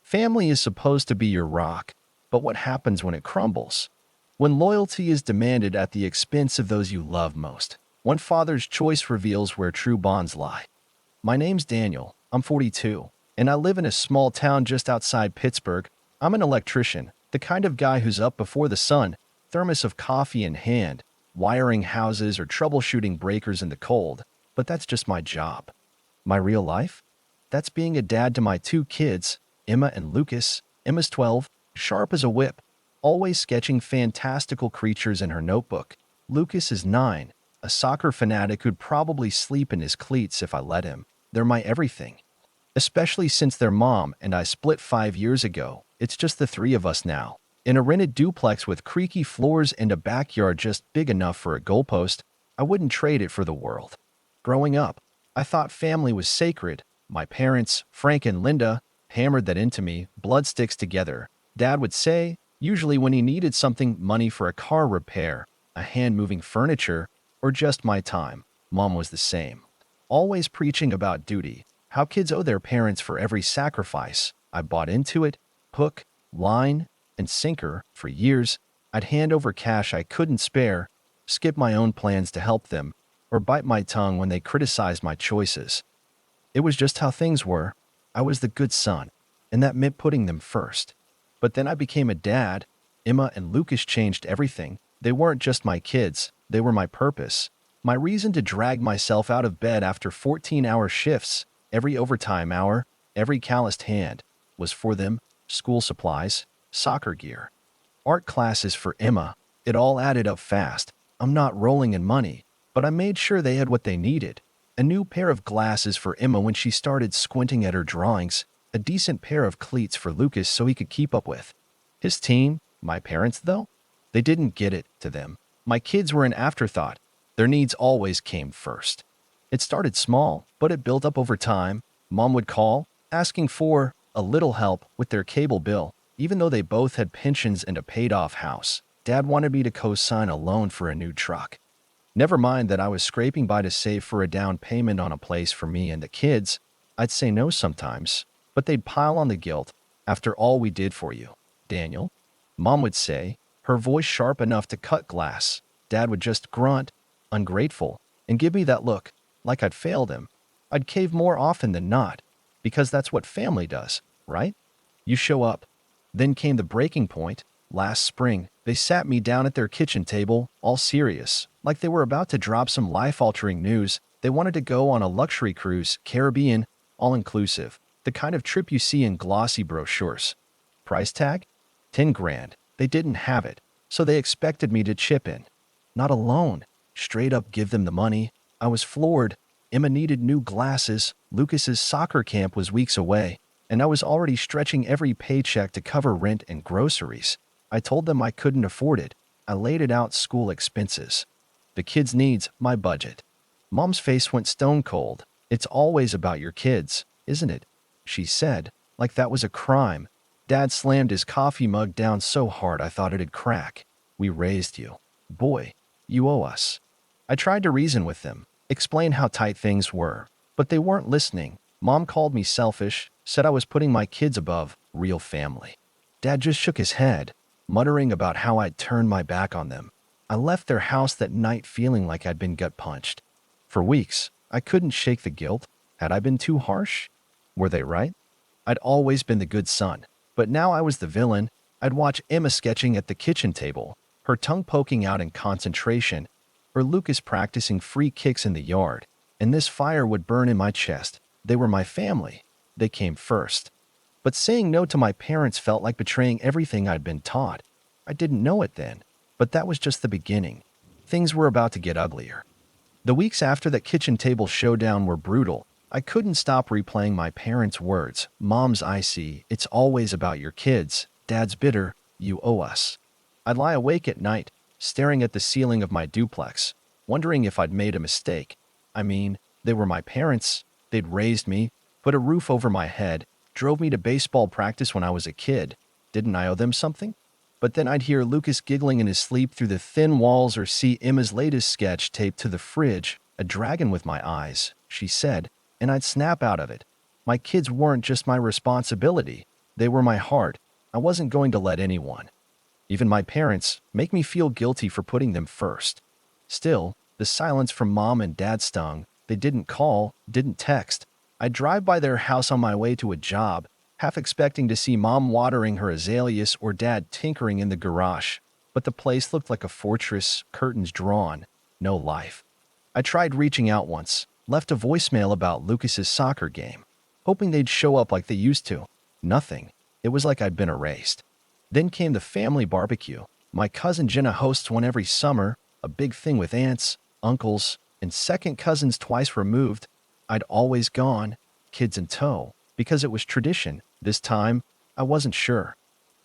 Family is supposed to be your rock, but what happens when it crumbles? When loyalty is demanded at the expense of those you love most. One father's choice reveals where true bonds lie. My name's Daniel. I'm 42, and I live in a small town just outside Pittsburgh. I'm an electrician, the kind of guy who's up before the sun, thermos of coffee in hand, wiring houses or troubleshooting breakers in the cold. But that's just my job. My real life? That's being a dad to my two kids, Emma and Lucas. Emma's 12, sharp as a whip, always sketching fantastical creatures in her notebook. Lucas is 9, a soccer fanatic who'd probably sleep in his cleats if I let him. They're my everything. Especially since their mom and I split 5 years ago. It's just the three of us now. In a rented duplex with creaky floors and a backyard just big enough for a goalpost, I wouldn't trade it for the world. Growing up, I thought family was sacred. My parents, Frank and Linda, hammered that into me. Blood sticks together, Dad would say, usually when he needed something, money for a car repair, a hand moving furniture, or just my time. Mom was the same. Always preaching about duty, how kids owe their parents for every sacrifice. I bought into it, hook, line, and sinker. For years, I'd hand over cash I couldn't spare, skip my own plans to help them, or bite my tongue when they criticized my choices. It was just how things were. I was the good son, and that meant putting them first. But then I became a dad. Emma and Lucas changed everything. They weren't just my kids, they were my purpose. My reason to drag myself out of bed after 14-hour shifts, every overtime hour, every calloused hand, was for them. School supplies, soccer gear, art classes for Emma. It all added up fast. I'm not rolling in money, but I made sure they had what they needed. A new pair of glasses for Emma when she started squinting at her drawings, a decent pair of cleats for Lucas so he could keep up with his team. My parents, though, they didn't get it. To them, my kids were an afterthought. Their needs always came first. It started small, but it built up over time. Mom would call, asking for a little help with their cable bill, even though they both had pensions and a paid-off house. Dad wanted me to co-sign a loan for a new truck. Never mind that I was scraping by to save for a down payment on a place for me and the kids. I'd say no sometimes, but they'd pile on the guilt. After all we did for you, Daniel, Mom would say, her voice sharp enough to cut glass. Dad would just grunt, ungrateful, and give me that look, like I'd failed him. I'd cave more often than not, because that's what family does, right? You show up. Then came the breaking point. Last spring, they sat me down at their kitchen table, all serious, like they were about to drop some life-altering news. They wanted to go on a luxury cruise, Caribbean, all-inclusive, the kind of trip you see in glossy brochures. Price tag? 10 grand. They didn't have it, so they expected me to chip in. Not alone. Straight up give them the money. I was floored. Emma needed new glasses. Lucas's soccer camp was weeks away, and I was already stretching every paycheck to cover rent and groceries. I told them I couldn't afford it. I laid it out: school expenses, the kids' needs, my budget. Mom's face went stone cold. It's always about your kids, isn't it? She said, like that was a crime. Dad slammed his coffee mug down so hard I thought it'd crack. We raised you. Boy, you owe us. I tried to reason with them, explain how tight things were, but they weren't listening. Mom called me selfish, said I was putting my kids above real family. Dad just shook his head, muttering about how I'd turned my back on them. I left their house that night feeling like I'd been gut punched. For weeks, I couldn't shake the guilt. Had I been too harsh? Were they right? I'd always been the good son, but now I was the villain. I'd watch Emma sketching at the kitchen table, her tongue poking out in concentration, or Lucas practicing free kicks in the yard, and this fire would burn in my chest. They were my family. They came first. But saying no to my parents felt like betraying everything I'd been taught. I didn't know it then, but that was just the beginning. Things were about to get uglier. The weeks after that kitchen table showdown were brutal. I couldn't stop replaying my parents' words. Mom's icy, it's always about your kids. Dad's bitter, you owe us. I'd lie awake at night, staring at the ceiling of my duplex, wondering if I'd made a mistake. I mean, they were my parents. They'd raised me, put a roof over my head, drove me to baseball practice when I was a kid. Didn't I owe them something? But then I'd hear Lucas giggling in his sleep through the thin walls or see Emma's latest sketch taped to the fridge, a dragon with my eyes, she said, and I'd snap out of it. My kids weren't just my responsibility. They were my heart. I wasn't going to let anyone, even my parents, make me feel guilty for putting them first. Still, the silence from mom and dad stung. They didn't call, didn't text. I'd drive by their house on my way to a job, half expecting to see mom watering her azaleas or dad tinkering in the garage. But the place looked like a fortress, curtains drawn, no life. I tried reaching out once, left a voicemail about Lucas's soccer game, hoping they'd show up like they used to. Nothing. It was like I'd been erased. Then came the family barbecue. My cousin Jenna hosts one every summer, a big thing with aunts, uncles, and second cousins twice removed. I'd always gone, kids in tow, because it was tradition. This time, I wasn't sure.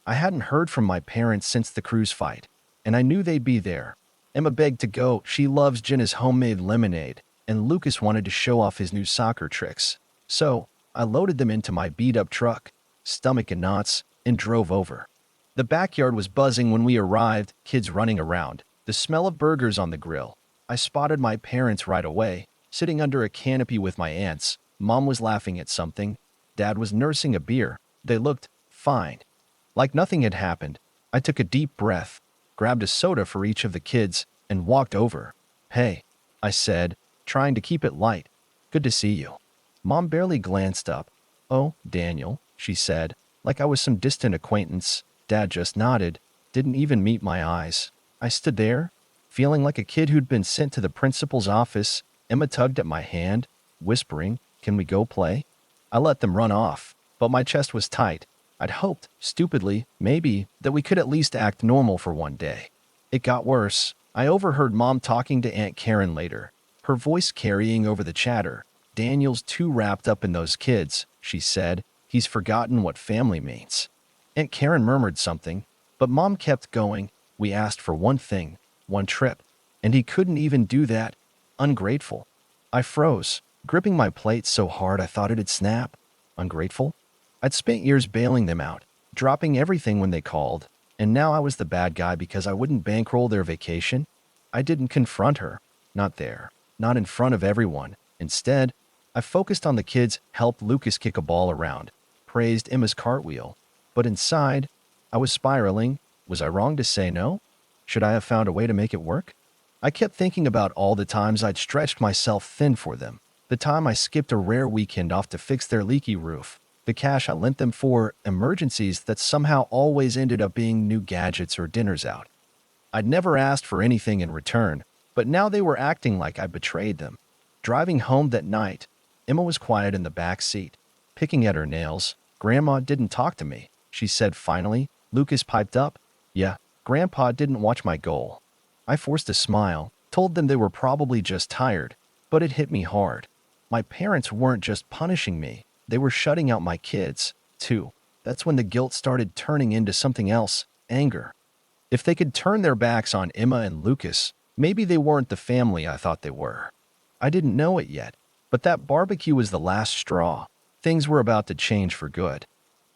I hadn't heard from my parents since the cruise fight, and I knew they'd be there. Emma begged to go. She loves Jenna's homemade lemonade, and Lucas wanted to show off his new soccer tricks. So, I loaded them into my beat-up truck, stomach in knots, and drove over. The backyard was buzzing when we arrived, kids running around, the smell of burgers on the grill. I spotted my parents right away, sitting under a canopy with my aunts. Mom was laughing at something. Dad was nursing a beer. They looked fine. Like nothing had happened. I took a deep breath, grabbed a soda for each of the kids, and walked over. "Hey," I said, trying to keep it light. "Good to see you." Mom barely glanced up. "Oh, Daniel," she said, like I was some distant acquaintance. Dad just nodded, didn't even meet my eyes. I stood there, feeling like a kid who'd been sent to the principal's office. Emma tugged at my hand, whispering, "Can we go play?" I let them run off, but my chest was tight. I'd hoped, stupidly, maybe, that we could at least act normal for one day. It got worse. I overheard Mom talking to Aunt Karen later, her voice carrying over the chatter. "Daniel's too wrapped up in those kids," she said. "He's forgotten what family means." Aunt Karen murmured something, but Mom kept going. "We asked for one thing, one trip, and he couldn't even do that. Ungrateful." I froze, gripping my plate so hard I thought it'd snap. Ungrateful? I'd spent years bailing them out, dropping everything when they called, and now I was the bad guy because I wouldn't bankroll their vacation. I didn't confront her. Not there. Not in front of everyone. Instead, I focused on the kids, helped Lucas kick a ball around, praised Emma's cartwheel. But inside, I was spiraling. Was I wrong to say no? Should I have found a way to make it work? I kept thinking about all the times I'd stretched myself thin for them. The time I skipped a rare weekend off to fix their leaky roof. The cash I lent them for emergencies that somehow always ended up being new gadgets or dinners out. I'd never asked for anything in return, but now they were acting like I betrayed them. Driving home that night, Emma was quiet in the back seat, picking at her nails. "Grandma didn't talk to me," she said finally. Lucas piped up. "Yeah, Grandpa didn't watch my goal." I forced a smile, told them they were probably just tired, but it hit me hard. My parents weren't just punishing me, they were shutting out my kids, too. That's when the guilt started turning into something else, anger. If they could turn their backs on Emma and Lucas, maybe they weren't the family I thought they were. I didn't know it yet, but that barbecue was the last straw. Things were about to change for good.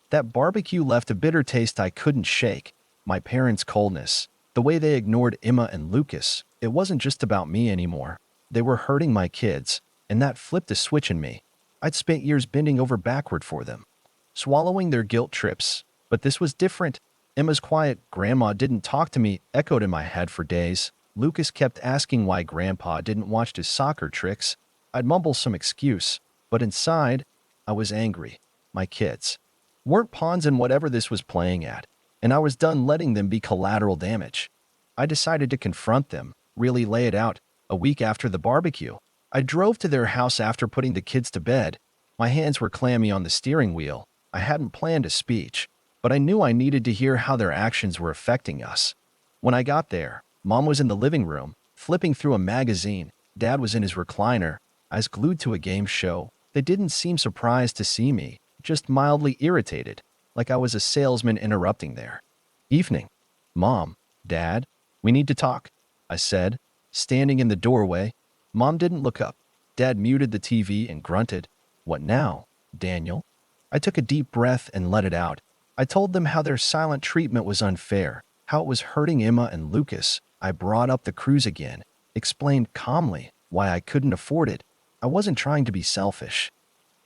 That barbecue left a bitter taste I couldn't shake. My parents' coldness, the way they ignored Emma and Lucas, it wasn't just about me anymore. They were hurting my kids, and that flipped a switch in me. I'd spent years bending over backward for them, swallowing their guilt trips. But this was different. Emma's quiet, "Grandma didn't talk to me," echoed in my head for days. Lucas kept asking why Grandpa didn't watch his soccer tricks. I'd mumble some excuse, but inside, I was angry. My kids weren't pawns in whatever this was playing at, and I was done letting them be collateral damage. I decided to confront them, really lay it out. A week after the barbecue, I drove to their house after putting the kids to bed. My hands were clammy on the steering wheel. I hadn't planned a speech, but I knew I needed to hear how their actions were affecting us. When I got there, Mom was in the living room, flipping through a magazine. Dad was in his recliner, eyes glued to a game show. They didn't seem surprised to see me, just mildly irritated, like I was a salesman interrupting their evening. "Mom, Dad, we need to talk," I said, standing in the doorway. Mom didn't look up. Dad muted the TV and grunted. "What now, Daniel?" I took a deep breath and let it out. I told them how their silent treatment was unfair, how it was hurting Emma and Lucas. I brought up the cruise again, explained calmly why I couldn't afford it. I wasn't trying to be selfish.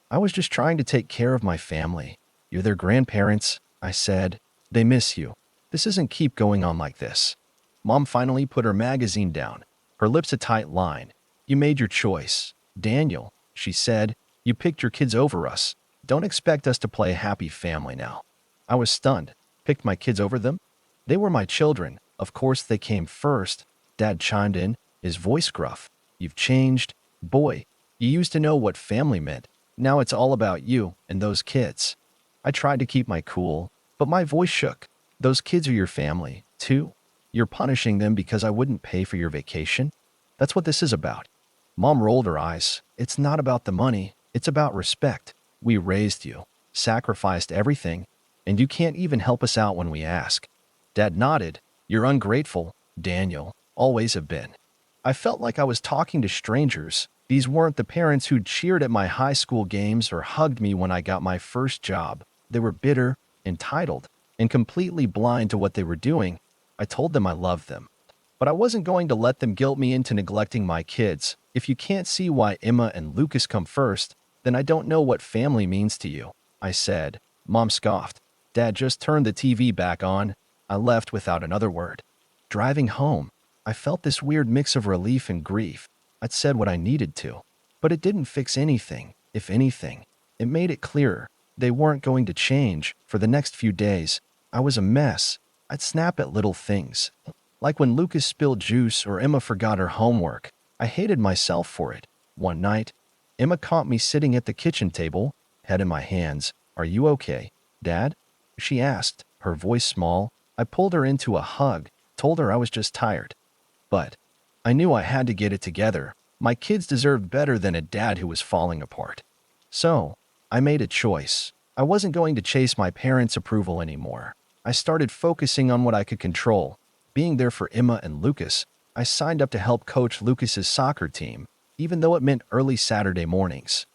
I was just trying to take care of my family. You're their grandparents, I said. They miss you. This isn't keep going on like this. Mom finally put her magazine down, her lips a tight line. You made your choice. Daniel, she said, you picked your kids over us. Don't expect us to play happy family now. I was stunned. Picked my kids over them? They were my children. Of course they came first. Dad chimed in, his voice gruff. You've changed. Boy, you used to know what family meant. Now it's all about you and those kids. I tried to keep my cool, but my voice shook. Those kids are your family, too. You're punishing them because I wouldn't pay for your vacation? That's what this is about. Mom rolled her eyes. It's not about the money. It's about respect. We raised you, sacrificed everything, and you can't even help us out when we ask. Dad nodded. You're ungrateful, Daniel. Always have been. I felt like I was talking to strangers. These weren't the parents who'd cheered at my high school games or hugged me when I got my first job. They were bitter, entitled, and completely blind to what they were doing. I told them I loved them. But I wasn't going to let them guilt me into neglecting my kids. If you can't see why Emma and Lucas come first, then I don't know what family means to you, I said. Mom scoffed. Dad just turned the TV back on. I left without another word. Driving home, I felt this weird mix of relief and grief. I'd said what I needed to, but it didn't fix anything. If anything, it made it clearer. They weren't going to change. For the next few days, I was a mess. I'd snap at little things, like when Lucas spilled juice or Emma forgot her homework. I hated myself for it. One night, Emma caught me sitting at the kitchen table, head in my hands. Are you okay, Dad? She asked, her voice small. I pulled her into a hug, told her I was just tired. But I knew I had to get it together. My kids deserved better than a dad who was falling apart. So, I made a choice. I wasn't going to chase my parents' approval anymore. I started focusing on what I could control. Being there for Emma and Lucas, I signed up to help coach Lucas's soccer team, even though it meant early Saturday mornings.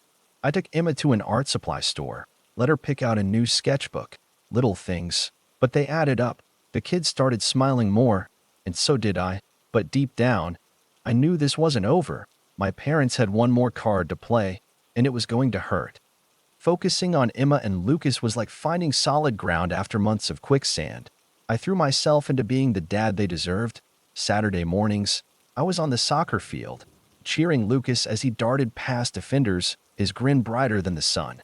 I took Emma to an art supply store, let her pick out a new sketchbook. Little things, but they added up. The kids started smiling more, and so did I. But deep down, I knew this wasn't over. My parents had one more card to play, and it was going to hurt. Focusing on Emma and Lucas was like finding solid ground after months of quicksand. I threw myself into being the dad they deserved. Saturday mornings, I was on the soccer field, cheering Lucas as he darted past defenders, his grin brighter than the sun.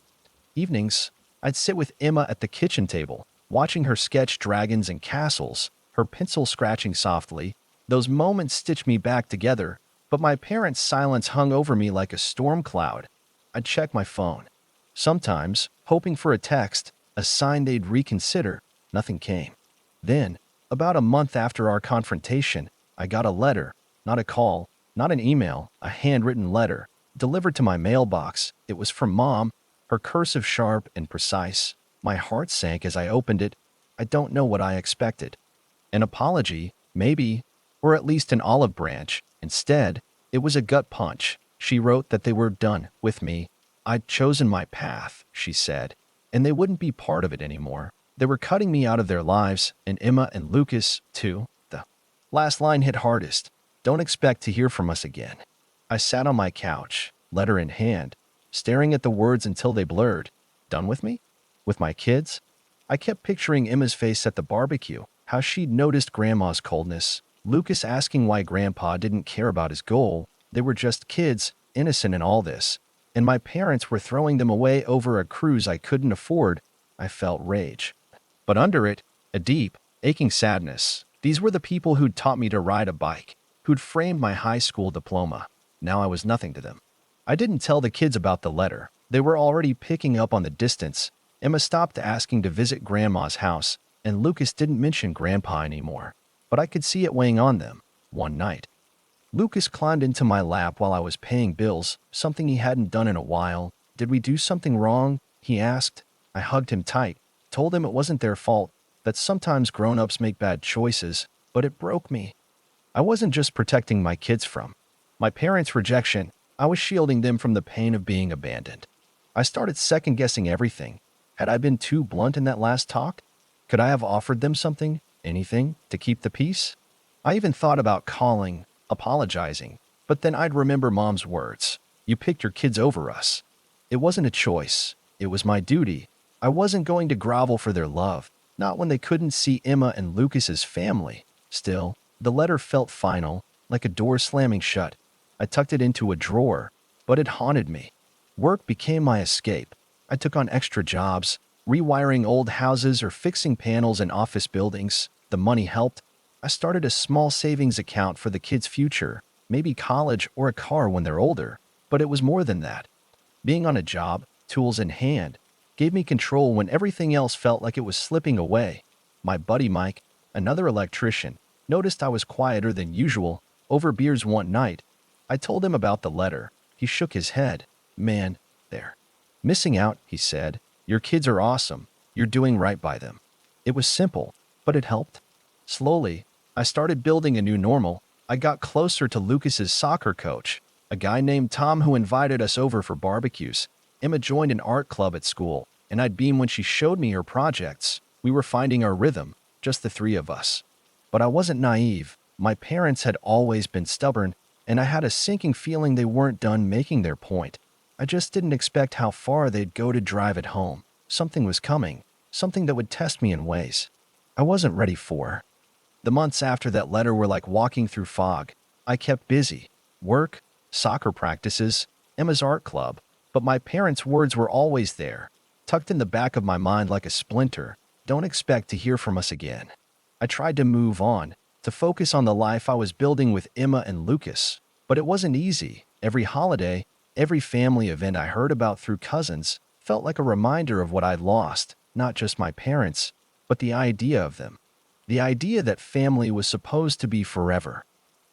Evenings, I'd sit with Emma at the kitchen table, watching her sketch dragons and castles, her pencil scratching softly. Those moments stitched me back together, but my parents' silence hung over me like a storm cloud. I'd check my phone. Sometimes, hoping for a text, a sign they'd reconsider. Nothing came. Then, about a month after our confrontation, I got a letter, not a call, not an email, a handwritten letter, delivered to my mailbox. It was from Mom, her cursive sharp and precise. My heart sank as I opened it. I don't know what I expected. An apology, maybe, or at least an olive branch. Instead, it was a gut punch. She wrote that they were done with me. I'd chosen my path, she said, and they wouldn't be part of it anymore. They were cutting me out of their lives, and Emma and Lucas, too. The last line hit hardest. Don't expect to hear from us again. I sat on my couch, letter in hand, staring at the words until they blurred. Done with me? With my kids? I kept picturing Emma's face at the barbecue, how she'd noticed Grandma's coldness, Lucas asking why Grandpa didn't care about his goal. They were just kids, innocent in all this. And my parents were throwing them away over a cruise I couldn't afford. I felt rage. But under it, a deep, aching sadness. These were the people who'd taught me to ride a bike, who'd framed my high school diploma. Now I was nothing to them. I didn't tell the kids about the letter. They were already picking up on the distance. Emma stopped asking to visit Grandma's house, and Lucas didn't mention Grandpa anymore. But I could see it weighing on them. One night, Lucas climbed into my lap while I was paying bills, something he hadn't done in a while. Did we do something wrong? He asked. I hugged him tight, told him it wasn't their fault, that sometimes grown-ups make bad choices, but it broke me. I wasn't just protecting my kids from my parents' rejection. I was shielding them from the pain of being abandoned. I started second-guessing everything. Had I been too blunt in that last talk? Could I have offered them something, anything, to keep the peace? I even thought about calling, apologizing, but then I'd remember Mom's words. You picked your kids over us. It wasn't a choice. It was my duty. I wasn't going to grovel for their love, not when they couldn't see Emma and Lucas's family. Still, the letter felt final, like a door slamming shut. I tucked it into a drawer, but it haunted me. Work became my escape. I took on extra jobs, rewiring old houses or fixing panels in office buildings. The money helped. I started a small savings account for the kids' future, maybe college or a car when they're older. But it was more than that. Being on a job, tools in hand, gave me control when everything else felt like it was slipping away. My buddy Mike, another electrician, noticed I was quieter than usual over beers one night. I told him about the letter. He shook his head. Man, they're missing out, he said. Your kids are awesome. You're doing right by them. It was simple, but it helped. Slowly, I started building a new normal. I got closer to Lucas's soccer coach, a guy named Tom who invited us over for barbecues. Emma joined an art club at school, and I'd beam when she showed me her projects. We were finding our rhythm, just the three of us. But I wasn't naive. My parents had always been stubborn, and I had a sinking feeling they weren't done making their point. I just didn't expect how far they'd go to drive it home. Something was coming, something that would test me in ways I wasn't ready for. The months after that letter were like walking through fog. I kept busy. Work, soccer practices, Emma's art club. But my parents' words were always there, tucked in the back of my mind like a splinter. Don't expect to hear from us again. I tried to move on, to focus on the life I was building with Emma and Lucas. But it wasn't easy. Every holiday, every family event I heard about through cousins felt like a reminder of what I'd lost, not just my parents, but the idea of them. The idea that family was supposed to be forever.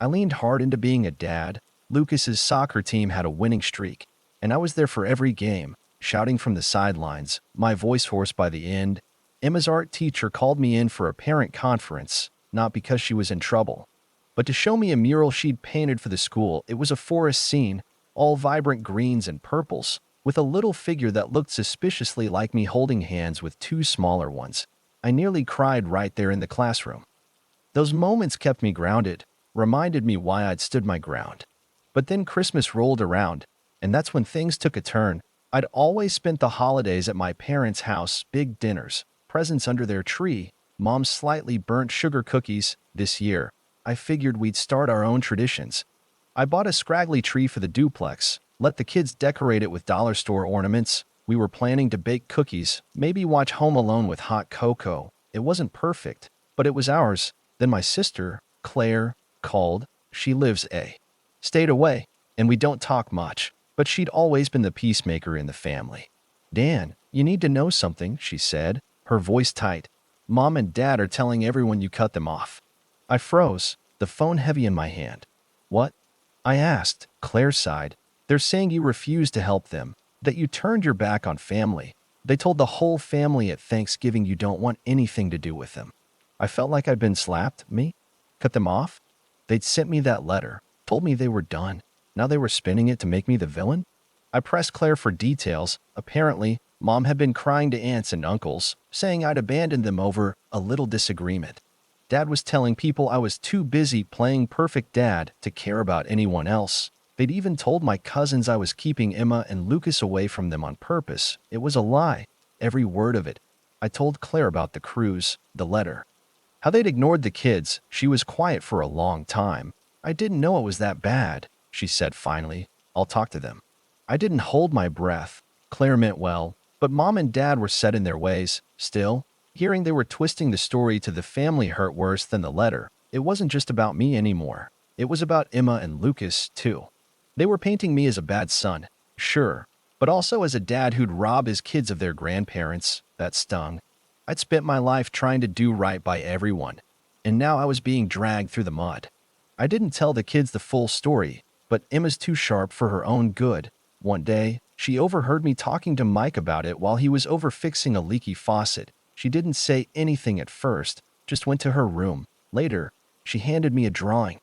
I leaned hard into being a dad. Lucas's soccer team had a winning streak, and I was there for every game, shouting from the sidelines, my voice hoarse by the end. Emma's art teacher called me in for a parent conference, not because she was in trouble, but to show me a mural she'd painted for the school. It was a forest scene, all vibrant greens and purples, with a little figure that looked suspiciously like me holding hands with two smaller ones. I nearly cried right there in the classroom. Those moments kept me grounded, reminded me why I'd stood my ground. But then Christmas rolled around, and that's when things took a turn. I'd always spent the holidays at my parents' house, big dinners, presents under their tree, Mom's slightly burnt sugar cookies. This year, I figured we'd start our own traditions. I bought a scraggly tree for the duplex, let the kids decorate it with dollar store ornaments. We were planning to bake cookies, maybe watch Home Alone with hot cocoa. It wasn't perfect, but it was ours. Then my sister, Claire, called. She lives a state away, and we don't talk much, but she'd always been the peacemaker in the family. Dan, you need to know something, she said, her voice tight. Mom and Dad are telling everyone you cut them off. I froze, the phone heavy in my hand. What? I asked. Claire sighed. They're saying you refused to help them, that you turned your back on family. They told the whole family at Thanksgiving you don't want anything to do with them. I felt like I'd been slapped. Me? Cut them off? They'd sent me that letter, told me they were done. Now they were spinning it to make me the villain? I pressed Claire for details. Apparently, Mom had been crying to aunts and uncles, saying I'd abandoned them over a little disagreement. Dad was telling people I was too busy playing perfect dad to care about anyone else. They'd even told my cousins I was keeping Emma and Lucas away from them on purpose. It was a lie, every word of it. I told Claire about the cruise, the letter, how they'd ignored the kids. She was quiet for a long time. I didn't know it was that bad, she said finally. I'll talk to them. I didn't hold my breath. Claire meant well, but Mom and Dad were set in their ways. Still, hearing they were twisting the story to the family hurt worse than the letter. It wasn't just about me anymore. It was about Emma and Lucas, too. They were painting me as a bad son, sure, but also as a dad who'd rob his kids of their grandparents. That stung. I'd spent my life trying to do right by everyone, and now I was being dragged through the mud. I didn't tell the kids the full story, but Emma's too sharp for her own good. One day, she overheard me talking to Mike about it while he was over fixing a leaky faucet. She didn't say anything at first, just went to her room. Later, she handed me a drawing.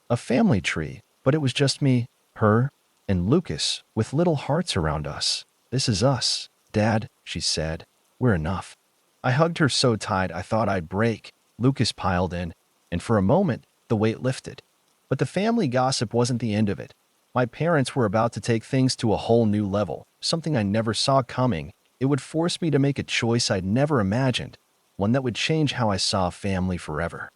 A family tree, but it was just me, her, and Lucas, with little hearts around us. This is us, Dad, she said. We're enough. I hugged her so tight I thought I'd break. Lucas piled in, and for a moment, the weight lifted. But the family gossip wasn't the end of it. My parents were about to take things to a whole new level, something I never saw coming. It It would force me to make a choice I'd never imagined, one that would change how I saw family forever.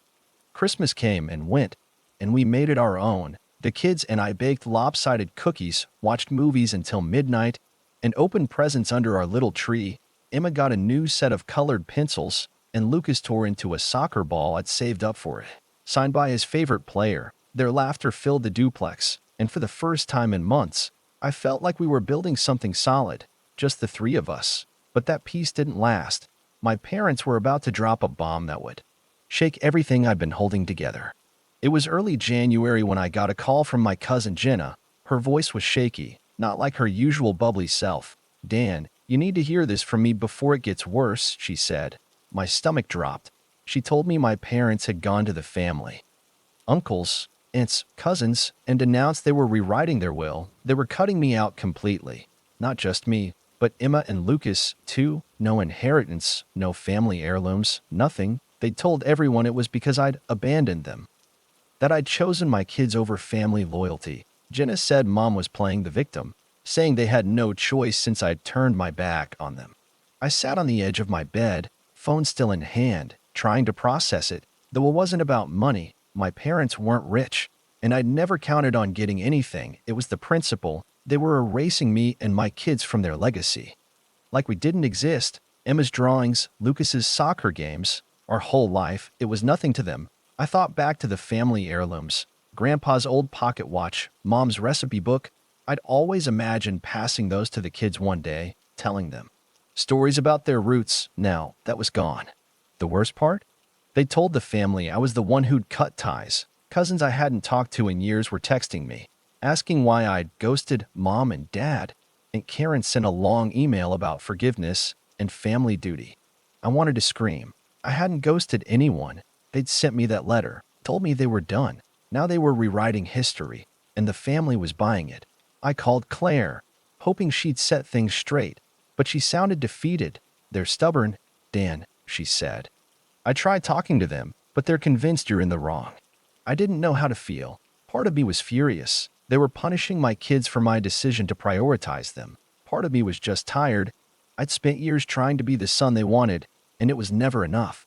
Christmas came and went, and we made it our own. The kids and I baked lopsided cookies, watched movies until midnight, and opened presents under our little tree. Emma got a new set of colored pencils, and Lucas tore into a soccer ball I'd saved up for it, signed by his favorite player. Their laughter filled the duplex, and for the first time in months, I felt like we were building something solid, just the three of us. But that peace didn't last. My parents were about to drop a bomb that would shake everything I'd been holding together. It was early January when I got a call from my cousin Jenna. Her voice was shaky, not like her usual bubbly self. "Dan, you need to hear this from me before it gets worse," she said. My stomach dropped. She told me my parents had gone to the family, uncles, aunts, cousins, and announced they were rewriting their will. They were cutting me out completely. Not just me, but Emma and Lucas, too. No inheritance, no family heirlooms, nothing. They told everyone it was because I'd abandoned them, that I'd chosen my kids over family loyalty. Jenna said Mom was playing the victim, saying they had no choice since I'd turned my back on them. I sat on the edge of my bed, phone still in hand, trying to process it. Though it wasn't about money, my parents weren't rich, and I'd never counted on getting anything. It was the principle. They were erasing me and my kids from their legacy. Like we didn't exist. Emma's drawings, Lucas's soccer games, our whole life, it was nothing to them. I thought back to the family heirlooms, Grandpa's old pocket watch, Mom's recipe book. I'd always imagined passing those to the kids one day, telling them stories about their roots. Now, that was gone. The worst part? They told the family I was the one who'd cut ties. Cousins I hadn't talked to in years were texting me, asking why I'd ghosted Mom and Dad. And Karen sent a long email about forgiveness and family duty. I wanted to scream. I hadn't ghosted anyone. They'd sent me that letter, told me they were done. Now they were rewriting history, and the family was buying it. I called Claire, hoping she'd set things straight, but she sounded defeated. "They're stubborn, Dan," she said. "I tried talking to them, but they're convinced you're in the wrong." I didn't know how to feel. Part of me was furious. They were punishing my kids for my decision to prioritize them. Part of me was just tired. I'd spent years trying to be the son they wanted, and it was never enough.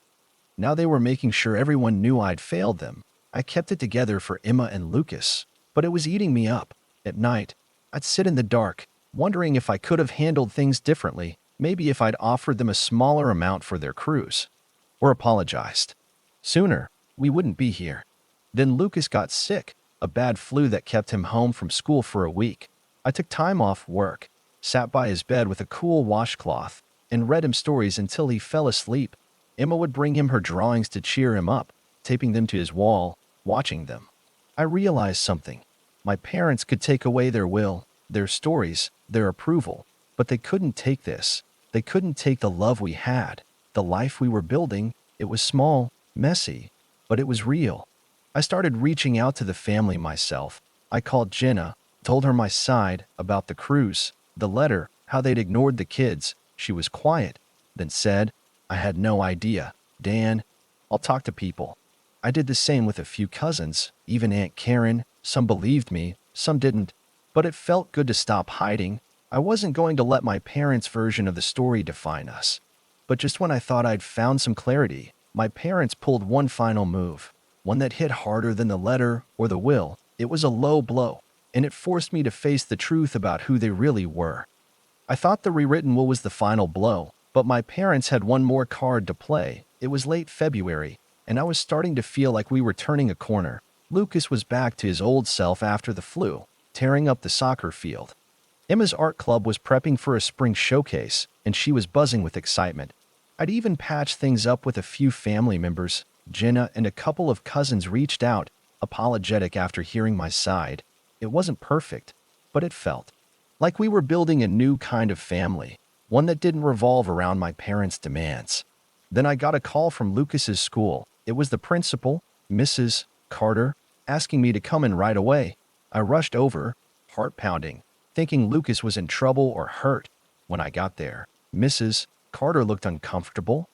Now they were making sure everyone knew I'd failed them. I kept it together for Emma and Lucas, but it was eating me up. At night, I'd sit in the dark, wondering if I could have handled things differently, maybe if I'd offered them a smaller amount for their cruise, or apologized sooner. We wouldn't be here. Then Lucas got sick, a bad flu that kept him home from school for a week. I took time off work, sat by his bed with a cool washcloth, and read him stories until he fell asleep. Emma would bring him her drawings to cheer him up, taping them to his wall, watching them. I realized something. My parents could take away their will, their stories, their approval, but they couldn't take this. They couldn't take the love we had, the life we were building. It was small, messy, but it was real. I started reaching out to the family myself. I called Jenna, told her my side about the cruise, the letter, how they'd ignored the kids. She was quiet, then said, "I had no idea. Dan, I'll talk to people." I did the same with a few cousins, even Aunt Karen. Some believed me, some didn't. But it felt good to stop hiding. I wasn't going to let my parents' version of the story define us. But just when I thought I'd found some clarity, my parents pulled one final move, one that hit harder than the letter or the will. It was a low blow, and it forced me to face the truth about who they really were. I thought the rewritten will was the final blow, but my parents had one more card to play. It was late February, and I was starting to feel like we were turning a corner. Lucas was back to his old self after the flu, tearing up the soccer field. Emma's art club was prepping for a spring showcase, and she was buzzing with excitement. I'd even patched things up with a few family members. Jenna and a couple of cousins reached out, apologetic after hearing my side. It wasn't perfect, but it felt like we were building a new kind of family, one that didn't revolve around my parents' demands. Then I got a call from Lucas's school. It was the principal, Mrs. Carter, asking me to come in right away. I rushed over, heart pounding, thinking Lucas was in trouble or hurt. When I got there, Mrs. Carter looked uncomfortable,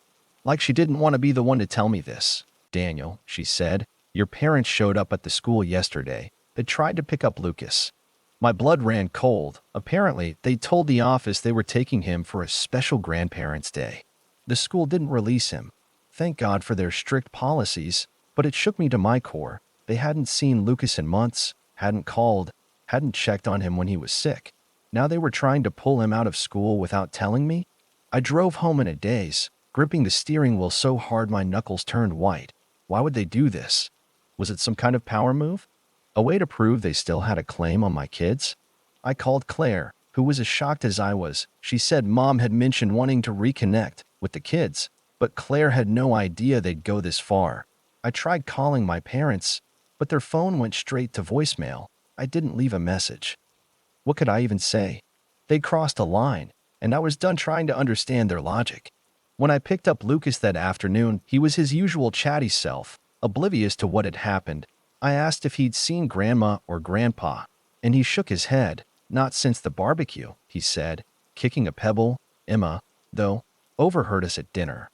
like she didn't want to be the one to tell me this. "Daniel," she said, "your parents showed up at the school yesterday. They tried to pick up Lucas." My blood ran cold. Apparently, they told the office they were taking him for a special grandparents' day. The school didn't release him. Thank God for their strict policies, but it shook me to my core. They hadn't seen Lucas in months, hadn't called, hadn't checked on him when he was sick. Now they were trying to pull him out of school without telling me? I drove home in a daze, gripping the steering wheel so hard my knuckles turned white. Why would they do this? Was it some kind of power move? A way to prove they still had a claim on my kids? I called Claire, who was as shocked as I was. She said Mom had mentioned wanting to reconnect with the kids, but Claire had no idea they'd go this far. I tried calling my parents, but their phone went straight to voicemail. I didn't leave a message. What could I even say? They'd crossed a line, and I was done trying to understand their logic. When I picked up Lucas that afternoon, he was his usual chatty self, oblivious to what had happened. I asked if he'd seen Grandma or Grandpa, and he shook his head. Not since the barbecue, he said, kicking a pebble. Emma, though, overheard us at dinner.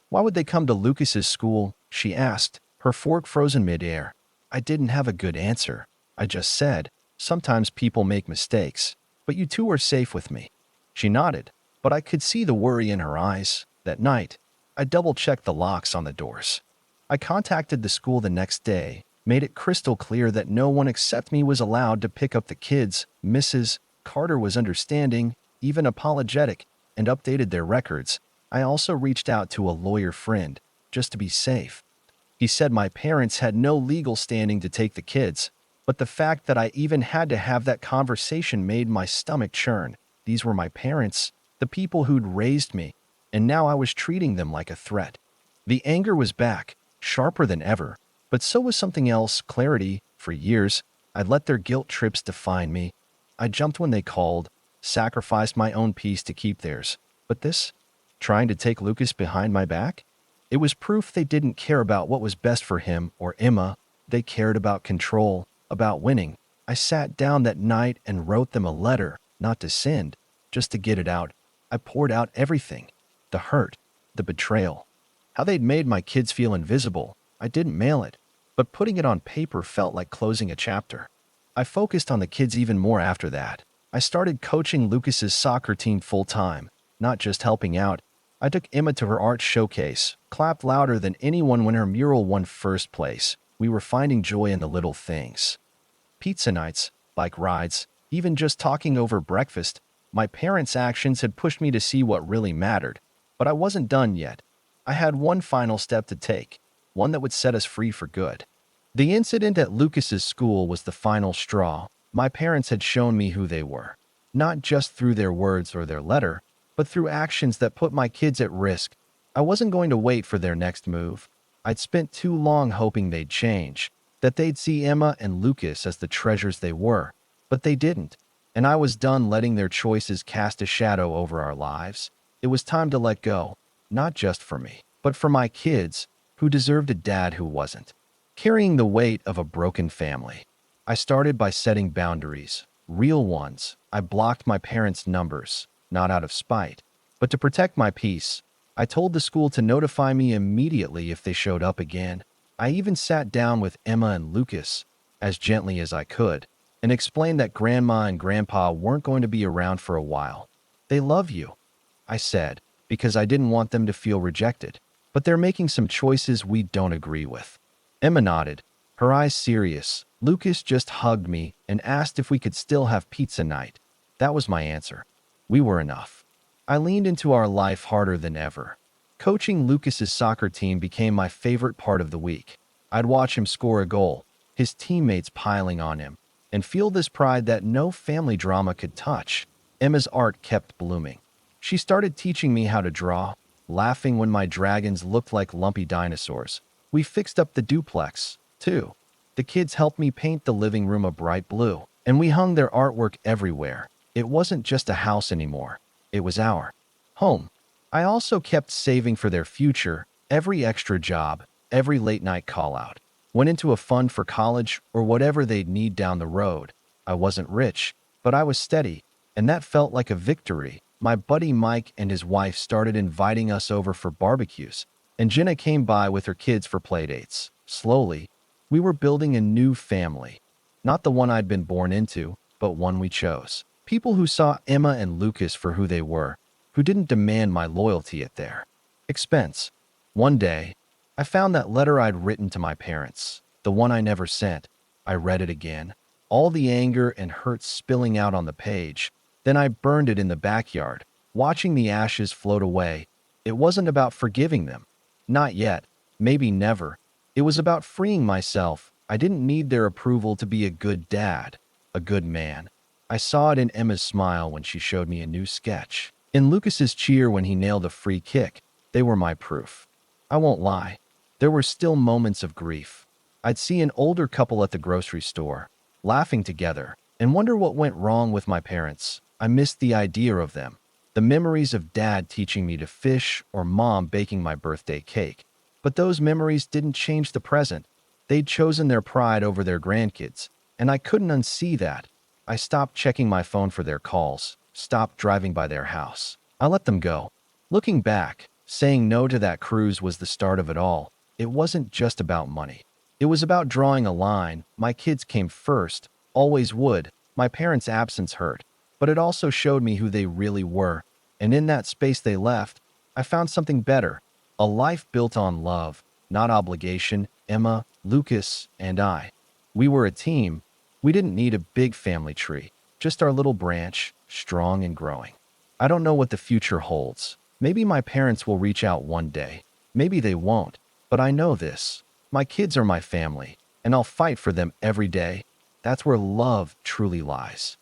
Why would they come to Lucas's school? She asked, her fork frozen midair. I didn't have a good answer. I just said, sometimes people make mistakes, but you two are safe with me. She nodded, but I could see the worry in her eyes. That night, I double-checked the locks on the doors. I contacted the school the next day, made it crystal clear that no one except me was allowed to pick up the kids. Mrs. Carter was understanding, even apologetic, and updated their records. I also reached out to a lawyer friend, just to be safe. He said my parents had no legal standing to take the kids, but the fact that I even had to have that conversation made my stomach churn. These were my parents, the people who'd raised me, and now I was treating them like a threat. The anger was back, sharper than ever, but so was something else, clarity. For years, I'd let their guilt trips define me. I jumped when they called, sacrificed my own peace to keep theirs. But this? Trying to take Lucas behind my back? It was proof they didn't care about what was best for him or Emma. They cared about control, about winning. I sat down that night and wrote them a letter, not to send, just to get it out. I poured out everything. The hurt, the betrayal, how they'd made my kids feel invisible. I didn't mail it, but putting it on paper felt like closing a chapter. I focused on the kids even more after that. I started coaching Lucas's soccer team full-time, not just helping out. I took Emma to her art showcase, clapped louder than anyone when her mural won first place. We were finding joy in the little things. Pizza nights, bike rides, even just talking over breakfast. My parents' actions had pushed me to see what really mattered. But I wasn't done yet. I had one final step to take, one that would set us free for good. The incident at Lucas's school was the final straw. My parents had shown me who they were, not just through their words or their letter, but through actions that put my kids at risk. I wasn't going to wait for their next move. I'd spent too long hoping they'd change, that they'd see Emma and Lucas as the treasures they were, but they didn't, and I was done letting their choices cast a shadow over our lives. It was time to let go, not just for me, but for my kids, who deserved a dad who wasn't carrying the weight of a broken family. I started by setting boundaries, real ones. I blocked my parents' numbers, not out of spite, but to protect my peace. I told the school to notify me immediately if they showed up again. I even sat down with Emma and Lucas, as gently as I could, and explained that Grandma and Grandpa weren't going to be around for a while. They love you, I said, because I didn't want them to feel rejected, but they're making some choices we don't agree with. Emma nodded, her eyes serious. Lucas just hugged me and asked if we could still have pizza night. That was my answer. We were enough. I leaned into our life harder than ever. Coaching Lucas's soccer team became my favorite part of the week. I'd watch him score a goal, his teammates piling on him, and feel this pride that no family drama could touch. Emma's art kept blooming. She started teaching me how to draw, laughing when my dragons looked like lumpy dinosaurs. We fixed up the duplex, too. The kids helped me paint the living room a bright blue, and we hung their artwork everywhere. It wasn't just a house anymore. It was our home. I also kept saving for their future. Every extra job, every late-night call-out went into a fund for college or whatever they'd need down the road. I wasn't rich, but I was steady, and that felt like a victory. My buddy Mike and his wife started inviting us over for barbecues, and Jenna came by with her kids for playdates. Slowly, we were building a new family. Not the one I'd been born into, but one we chose. People who saw Emma and Lucas for who they were, who didn't demand my loyalty at their expense. One day, I found that letter I'd written to my parents, the one I never sent. I read it again, all the anger and hurt spilling out on the page. Then I burned it in the backyard, watching the ashes float away. It wasn't about forgiving them. Not yet. Maybe never. It was about freeing myself. I didn't need their approval to be a good dad, a good man. I saw it in Emma's smile when she showed me a new sketch, in Lucas's cheer when he nailed a free kick. They were my proof. I won't lie. There were still moments of grief. I'd see an older couple at the grocery store, laughing together, and wonder what went wrong with my parents. I missed the idea of them, the memories of dad teaching me to fish or mom baking my birthday cake. But those memories didn't change the present. They'd chosen their pride over their grandkids, and I couldn't unsee that. I stopped checking my phone for their calls, stopped driving by their house. I let them go. Looking back, saying no to that cruise was the start of it all. It wasn't just about money. It was about drawing a line. My kids came first, always would. My parents' absence hurt, but it also showed me who they really were. And in that space they left, I found something better. A life built on love, not obligation. Emma, Lucas, and I. We were a team. We didn't need a big family tree, just our little branch, strong and growing. I don't know what the future holds. Maybe my parents will reach out one day. Maybe they won't. But I know this. My kids are my family, and I'll fight for them every day. That's where love truly lies.